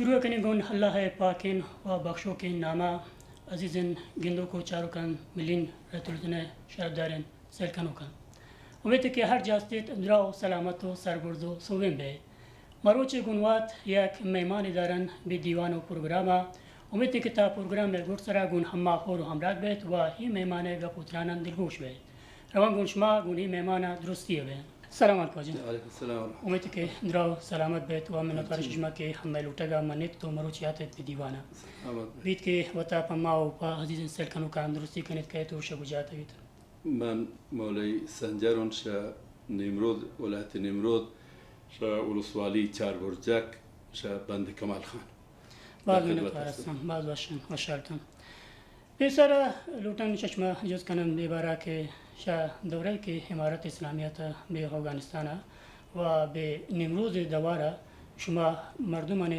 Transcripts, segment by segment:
शुरू कने गुन अल्लाह है पाकिन व बख्शो के नामा अजीजन गिंदो को चारुकन मिलिन रतुलने शरदारन सेलकनुकन उम्मीद है कि हर जास्तित अंद्राव सलामतो सरगुर्दो सोवें बे मरोचे गुनवात एक मेहमान इदारन बे दीवानो प्रोग्रामा उम्मीद है कि ता प्रोग्राम में गुरसरा गुन हम्मा होर हमराग बेत व ही मेहमाने गा पुत्रानन दिलगोश बे रवान गुन शमा गुन ही मेहमाना दुरुस्ती बे सलाम अलैकुम वालेकुम सलाम उम्मीद है कि अंद्राव सलामत बेत व मिनत वारशमा के हम्मे लुटेगा मनिक तो मरोचियात बे दीवाना बीत के वता पम्मा व पा अजीजन सेलकनुका दुरुस्ती कनित के तो शबुजात बीत من مولاي سنجرون شا نمرود ولاية نمرود شا ولسوالي چار برجك شا بند كمال خان بعض من القارسان بعض وشارتان بسرعة لوٹن چشمہ جز کنن بیبارہ کے شاہ دورے کی امارت اسلامیت بے افغانستان و بے نمروز دوارہ شما مردمان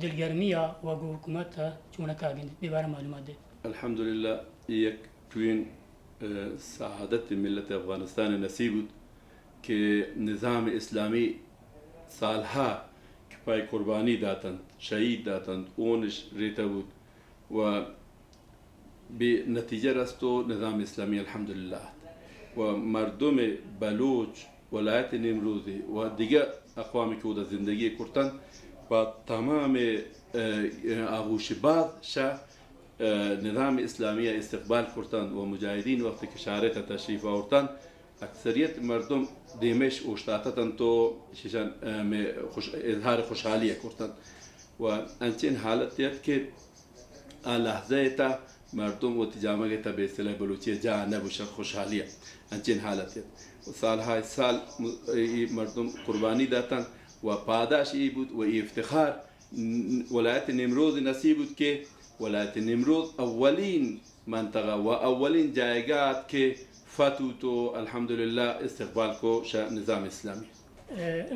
دلگرمیہ و حکومت چونکا گند بیبارہ معلومات دے الحمد لله يك كوين سعادة ملة أفغانستان نصيبت كنظام إسلامي صالحا كفاية قرباني داتن شهيد داتن اونش ريتابوت و بنتيجة رستو نظام إسلامي الحمد لله ومردم بلوچ ولاية نمروزي وديجا أقوام كودا زندگي كورتن وتمام أغوشباز شا نظام إسلامي استقبال كورتن ومجاهدين وقت كشارة تشريف أورتن أكثرية مردم ديمش وشتاتن تو شيشان إظهار خوشحالية كورتن وأنتين حالت يد كي لحظة مردم وتجامعة تبصيل بلوچية جا نبوش خوشحالية أنتين حالت يد وسال هاي سال مردم قرباني داتن وپاداش يبود وافتخار ولاية نمروز نصيبود كي ولاية نمروز أولين منطقة وأولين جايقات كي فاتوتو الحمد لله استقبالكو شا نظام إسلامي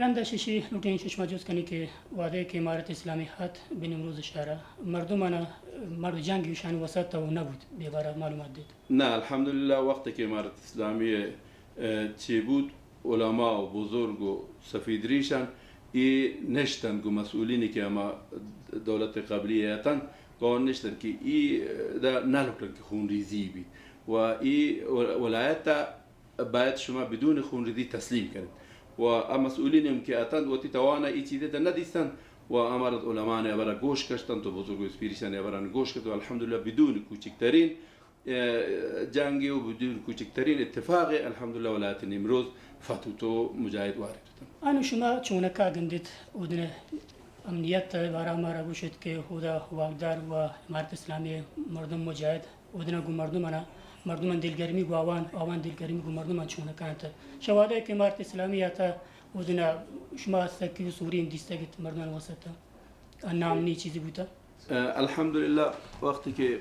رنده شیشی لوٹین ششما جوز کنی که واده که امارت اسلامی هات به نمروز شهره مردمانه مرد جنگی شان وسط و نبود بیباره معلومات دید نه الحمد لله وقت که امارت اسلامی چی بود علماء و بزرگ و سفیدریشان ای نشتن گو مسئولینی که اما دولت قبلیه هاتن قان نشتن که ای دا نلوکن که خون ریزی بید و ای ولایت باید شما بدون خون ریزی تسلیم کنید ومسؤولين يمكن وتتوانا إتيدا نديسن وأمرت علماء يبرا جوش كشتن تو بزرگ سبيريشان يبرا جوش كتو الحمد لله بدون كوچكترين جانجي وبدون كوچكترين اتفاقي الحمد لله ولاية نمروز فاتوتو مجاهد وارد أنا شما چونكا گندت ودنا أمنيات بارا مارا گوشت که خدا واقدار و امارت اسلامی مردم مجاهد ودنا گو مردم انا مردمان دلگرمی گو آوان دلگرمی گو مردمان چونکا انت شواده که امارت اسلامی آتا ودنا شما سکی سورین دیستگت مردمان وسطا نام نی چیزی بودا الحمد لله وقت که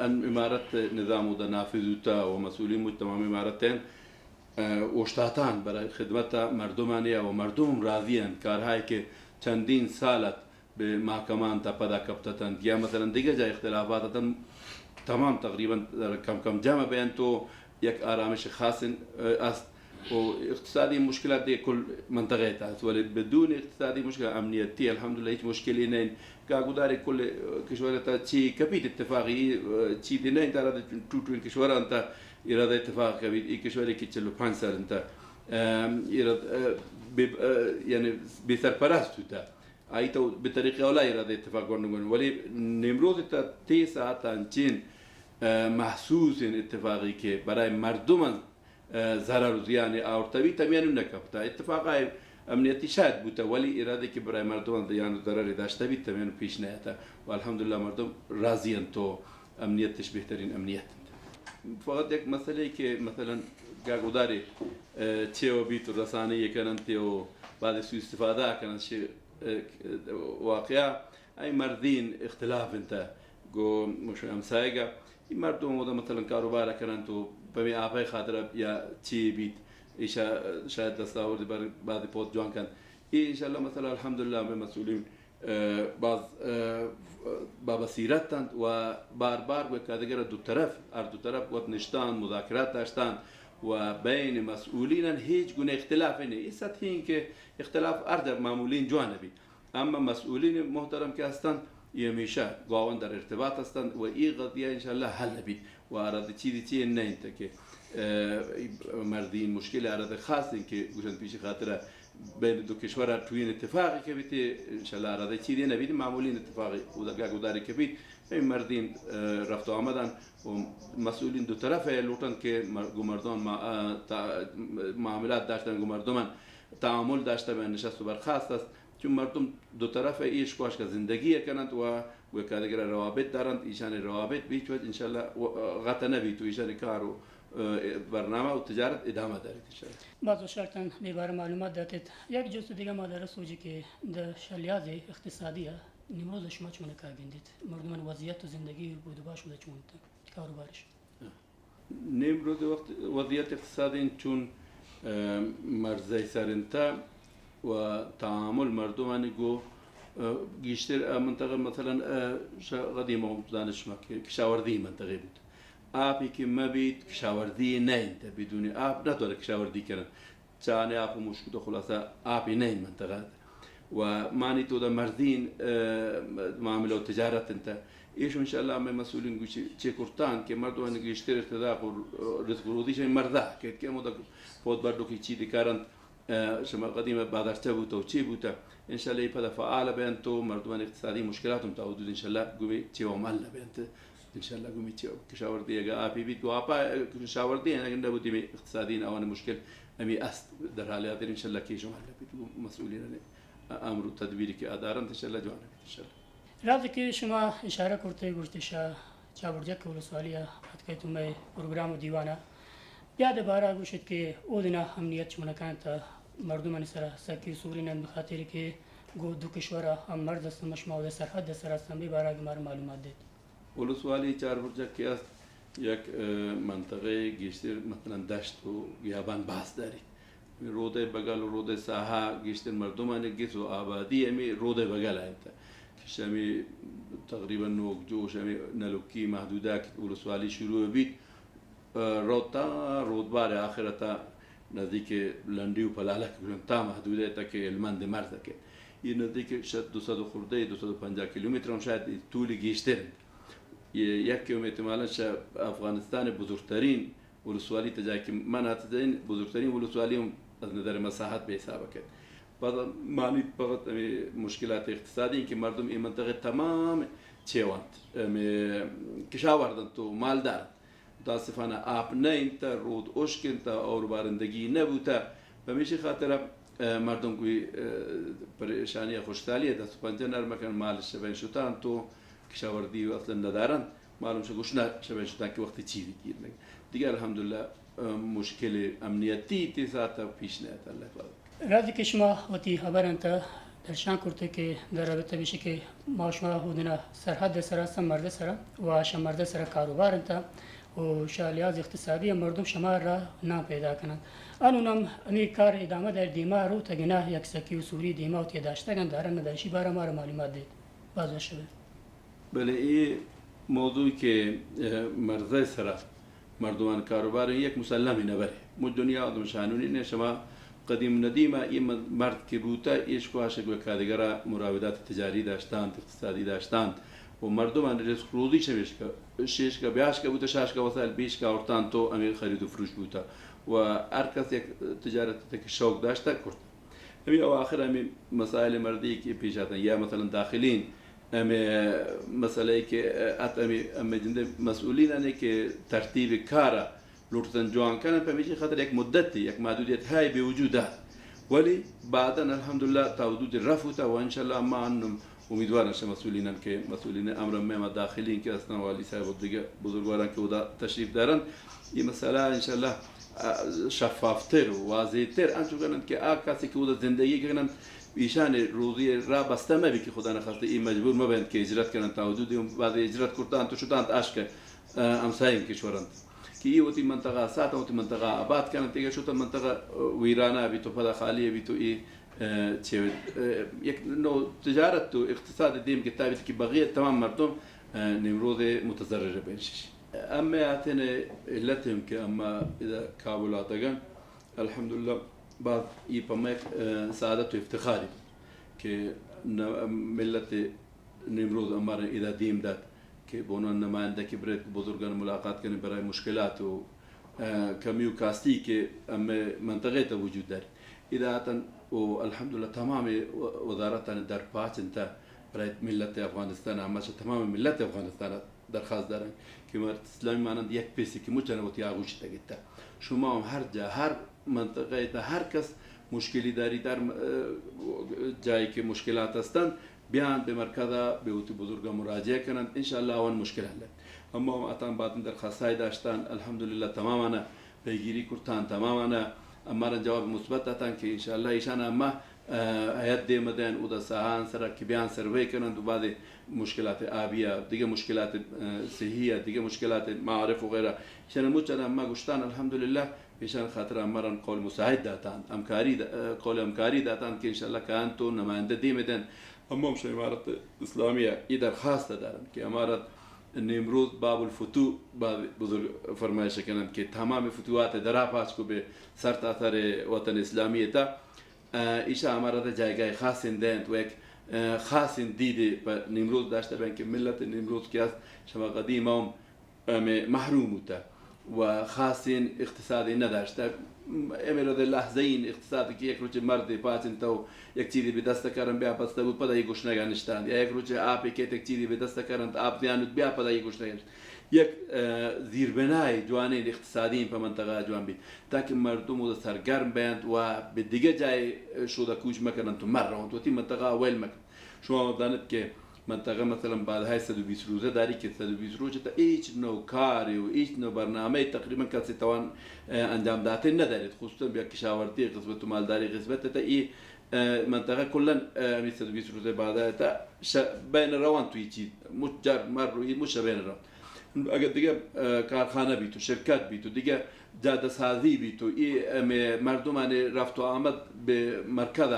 امارت نظام دا نافذوتا ومسؤولين تمام امارتين وشتاتان برای خدمت مردمانیه و مردم راضیان کارهایی که چندین سالت به محکمان تا پدا کبتتن یا مثلا دیگه جای اختلافاتتن تمام تقريبا كم جامع بين تو يك آرامش خاص است واقتصادي مشكلات دي كل منطقتها ولد بدون اقتصادي مشكلة أمنيتية الحمد لله هيك مشكلة نين كاغوداري كل كشورة شيء كبيت اتفاقي شيء دينين ترى توتين كشورة أنت إرادة اتفاق كبيت كشورة كتشلو بانسر أنت إراد يعني بسرپرست تا أيتو بطريقة ولا إرادة اتفاق قرنون ولي نمروز تا تيسا تانچين محسوس اتفاقی که برای مردم ضرر و زیان آورتوی تمیانو نکبتا اتفاقای امنیتی شاید بوده ولی اراده که برای مردم زیان و ضرر داشته بید تمیانو پیش نیاتا و الحمدلله مردم راضیان تو امنیتش بهترین امنیت فقط یک مسئله که مثلا گاگوداری چه و بیت و رسانه کنن و بعد سوء استفاده کنن واقعا ای مردین اختلاف انت گو مش امسایگا مردم ودا مثلا کاروبار کنن تو بمی آفای خاطر یا چی بید ایشا شاید دستاورد بعد پود جوان کن ان شاء الله مثلا الحمد لله من مسئولین باز با بصیرتند و بار بار و کادگر دو طرف وقت نشتن مذاکرات داشتن و بین مسئولین هیچ گونه اختلاف نیست. است هین که اختلاف ارد معمولین جوانبی اما مسئولین محترم که هستند همیشه گاون در ارتباط هستند و این قضیه انشالله حل بید و اراد چیزی نه انت که مردین مشکل اراد خاص این که گوشن پیش خاطر بین دو کشور توی اتفاقی که بیت انشالله اراد چیزی نبید معمولین اتفاقی گوداری که بید این مردین رفت و آمدن و مسئولین دو طرف لوتن که گمردان معاملات داشتن گمردمان تعامل داشته به نشست و برخاست است چون مردم دو طرف ایش کوش که زندگی کنند و کارگر روابط دارند ایشان روابط بیچ وقت انشالله غلط نبی تو ایشان کار و برنامه و تجارت ادامه دارید انشالله. بعض شرطاً بیبار معلومات دادید. یک جزء دیگه ما در سوژی که در شلیاز اقتصادی نمروز شما چون کار بندید مردمان وضعیت و زندگی بود باش بوده چون کاروبارش نمروز وضعیت اقتصادی چون مرزای سرنتا و تعامل مردمانی گو گیشتر منطقه مثلا قدیم و دانش مکه کشاورزی منطقه بود آبی که مبید کشاورزی نه بدون آب نتوانه کشاورزی کنن چانه آب مشکل خلاصه آبی نه منطقه و معنی تو ده مردین معامله و تجارت انت ایش ان شاء الله ما مسئولین گوشی چه کردن که مردمان گیشتر ارتداق و رزق رودیش مرده که مدت فوت بردو که چی دیکارند شما قدیم بادرچه بود و چی بود ان شاء الله پدا فعال بینتو مردمان اقتصادی مشکلاتم تا حدود ان شاء الله گوی چی عمل بینت ان شاء الله گوی چی کشاورزی اگه آبی بید و آبا کشاورزی اگه نبودی اقتصادی آوان مشکل امی است در حالیات ان شاء الله کیش عمل بید مسئولین امر و تدبیری که ادارند ان شاء الله جوانه ان شاء الله رابطه که شما اشاره کرده گوشتشا چابرجک ولسوالیه حتی تو می پروگرام و دیوانه یاد بارا گوشت که اودنا امنیت چونه کانت مردمان سر سکی سورین به خاطر که گو دو کشور هم مرز است مشمول سرحد سر است به بارا گمار معلومات دید ولسوالی چابرجک که است یک منطقه گیشتر مثلا دشت و بیابان باز داری روده بغل و روده ساحه گیشتر مردمان گیس و آبادی امی روده بغل هست شمی تقریبا نوک جو شمی نلوکی محدودات ولسوالی شروع بید روتا رودبار آخرتا نزدیک لندی و پلاله که تا محدوده تا که المند مرز که این نزدیک شاید 200 خورده 250 کیلومتر هم شاید طول گیشتر یک کیلومتر احتمالاً شاید افغانستان بزرگترین ولسوالی تجایی که من حتی بزرگترین ولسوالی هم از نظر مساحت به حساب کرد بعد معنی فقط مشکلات اقتصادی که مردم این منطقه تمام چیوند کشاورزند تو مالدار متاسفانه آب نه انت رود اشک انت اور بارندگی نبوده و میشه خاطر مردم کوی پریشانی خوشحالی دست پنجه نرمکن مالش بین شدن تو کشاورزی اصلا ندارن معلوم شد گوش نه شبیه شدن که وقتی چی بگیر دیگه الحمدلله مشکل امنیتی تیزات پیش نیاد الله تعالی رابطه که شما وقتی خبر انت درشان کرده که در رابطه بشه که ما شما هودنا سرحد سر است مرد سر و شمرد سر کاروبار انت و شالیاز اقتصادی مردم شما را نام پیدا کنند آنونم امی کار ادامه در دیما رو تگناه یک سکی و سوری دیما و تیداشتگان دارن نداشی بارا ما را معلومات دید بازو شده بله این موضوعی که مرزای سر مردمان کاروبار یک مسلمی نبره مد دنیا آدم شانونی نه شما قدیم ندیمه این مرد که بوده ایش کوهاش که کارگرا مراودات تجاری داشتند اقتصادی داشتند و مردمان رزق روزی شش کا بیاش کا بوده شش کا وسایل بیش کا اورتان تو امیر خرید و فروش بوده و هر کس یک تجارت که شوق داشته کرد همین آخر همین مسائل مردی که پیش آتن یا مثلا داخلین مسئله که ام جنده مسئولین انه که ترتیب کارا لورتن جوان کنن پمیشه خاطر یک مدتی یک محدودیت های به وجود دارد ولی بعدا الحمدلله تا حدود رفته و ان شاء الله ما انم امیدوارم که مسئولینن که مسئولین امر ما داخلین که اصلا والی صاحب دیگه بزرگواران که ودا تشریف دارن این مسئله ان شاء الله شفافتر و واضحتر انچو کنن که کسی که ودا زندگی کنن ایشان روزی را بسته مبی که خدا نخواسته این مجبور مبند که اجرت کنن تا حدود بعد اجرت کردن تو شدند اشک امسایم کشورند که این وقتی منطقه ساعت وقتی منطقه آباد کنن دیگه شد منطقه ویرانه بی تو پدا خالیه بی تو ای یک نوع تجارت و اقتصاد دیم که تابعیت که بقیه تمام مردم نمروز متضرر بینشش اما اتن علتهم که اما اذا کابلاتگان الحمدلله بعد ای پمک سعادت و افتخاری که ملت نمروز أمر إذا ديم داد که بونان نماینده که برای بزرگان ملاقات کنیم برای مشکلات و کمی و کاستی که منطقه تا وجود داره اداعتا و الحمدلله تمام وزارتان در پاچن تا برای ملت افغانستان همش تمام ملت افغانستان درخواست دارن که مرد اسلامی مانند یک پیسی که مچنه و تیاغوش تگیتا شما هم هر جا هر منطقه تا هر کس مشکلی داری در جایی که مشکلات هستند بیان به مرکز به اوتی بزرگا مراجعه کنند انشالله آن مشکل حل اما اتان بعد درخواستای داشتن الحمدلله تماما پیگیری کردن تماما اما جواب مثبت دادن که انشالله ایشان اما هیئت مدن و دستان سر که بیان سروی کنند و بعد مشکلات آبیه دیگه مشکلات صحیه دیگه مشکلات معارف و غیره ایشان مچن اما گشتن الحمدلله ایشان خاطر امران قول مساعد دادن قول امکاری دادن که انشالله کان تو نماینده دی مدن اما مش امارت اسلامیه ای درخواست دارم که امارت نمروز باب الفتوح بزرگ فرمایش کنند که تمام فتوحات درا پاس کو به سر تاثر وطن اسلامی تا ایشا امارت جایگاه خاص دهند و یک خاص دیده به نمروز داشته بین که ملت نمروز که است شما قدیم هم محروم بوده و خاص اقتصادی نداشته امروز لحظه این اقتصادی که یک روز مرد پاتن تو یک چیزی به دست کردن بیا پس بود پدای گوش نگانشتند یا یک روز آبی که یک چیزی به دست کردن آب زیانت بیا پدای گوش نگانشتند یک زیربنای جوانی اقتصادی په منطقه جوان بید تاکه مردم و سرگرم بند و به دیگه جای شده کوچ مکنن تو مره و تی منطقه اول مکن شما دانید که منطقه مثلا بعد های 120 روزه داری که 120 روزه تا هیچ نوع کاری و هیچ نوع برنامه تقریبا کسی توان انجام داده ندارید خصوصا بیا کشاورزی قسمت و مالداری قسمت تا این منطقه کلا 120 روزه بعد تا بین روان توی چیز مجر مر روی مش بین روان اگر دیگه کارخانه بیتو شرکت بیتو دیگه جاده سازی بیتو این مردمان رفت و آمد به مرکز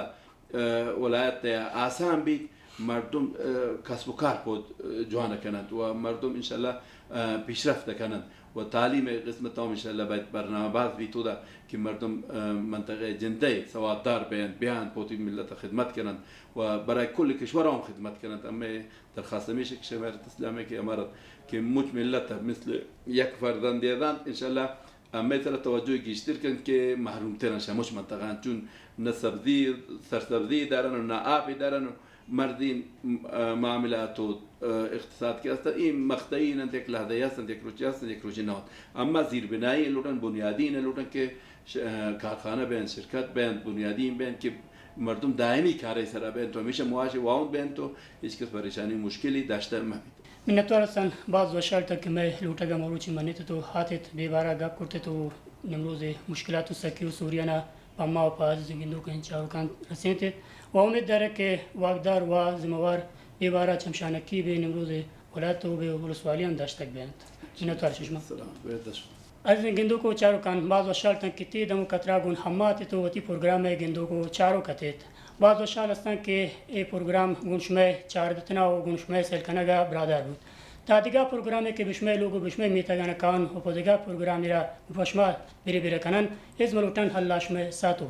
ولایت آسان بید مردم کسب و کار خود جوانه کنند و مردم انشالله پیشرفت کنند و تعلیم قسمت هم انشالله باید برنامه باز بیتو ده که مردم منطقه جنده سواددار بیان پوتی ملت خدمت کنند و برای کل کشور هم خدمت کنند اما درخواست میشه که شمارت اسلامی که امارت که مچ ملت مثل یک فرزند دیدن انشالله مثلا توجه گیشتر کن که محروم ترن شموش منطقه چون نه سبزی سرسبزی دارن و نه آبی دارن و مردین معاملات و اقتصاد که هستن این مقطعی نند یک لحظه هستند یک روزی هستند یک روزی نهاد اما زیربنایی لودن بنیادی لودن که کارخانه بین شرکت بین بنیادی بین که مردم دائمی کاری سر بین تو همیشه معاش واون بین تو هیچ کس پریشانی مشکلی داشته نمید मिन्नतवार सन बाज़ वशाल तक कि मैं लूटागा मरूची मनी तो हाथित बेबारा गाप करते तो नमरोज़े मुश्किलात सकियो सूरियाना पम्मा व पाज जिंदो के चारुकान रसे थे व उम्मीद दार के वागदार व जिम्मेवार बेबारा चमशानकी बे नमरोज़े वलात तो बे रसवालियान दाश्त तक बयान मिन्नतवार चश्मा आज गिंदो को चारुकान बाज़ वशाल तक कि ते दम कतरा गुन हम्माते तो वती प्रोग्राम है गिंदो को चारो कतेत بعض وشال هستند که این پروگرام گونشمه 14 و گونشمه سلکنگا برادر بود. تا دیگه پروگرامی که بشمه لوگو بشمه میتگان کان و دیگه پروگرامی را بشمه بری کنن از ملوتن حلاشمه ساتوک.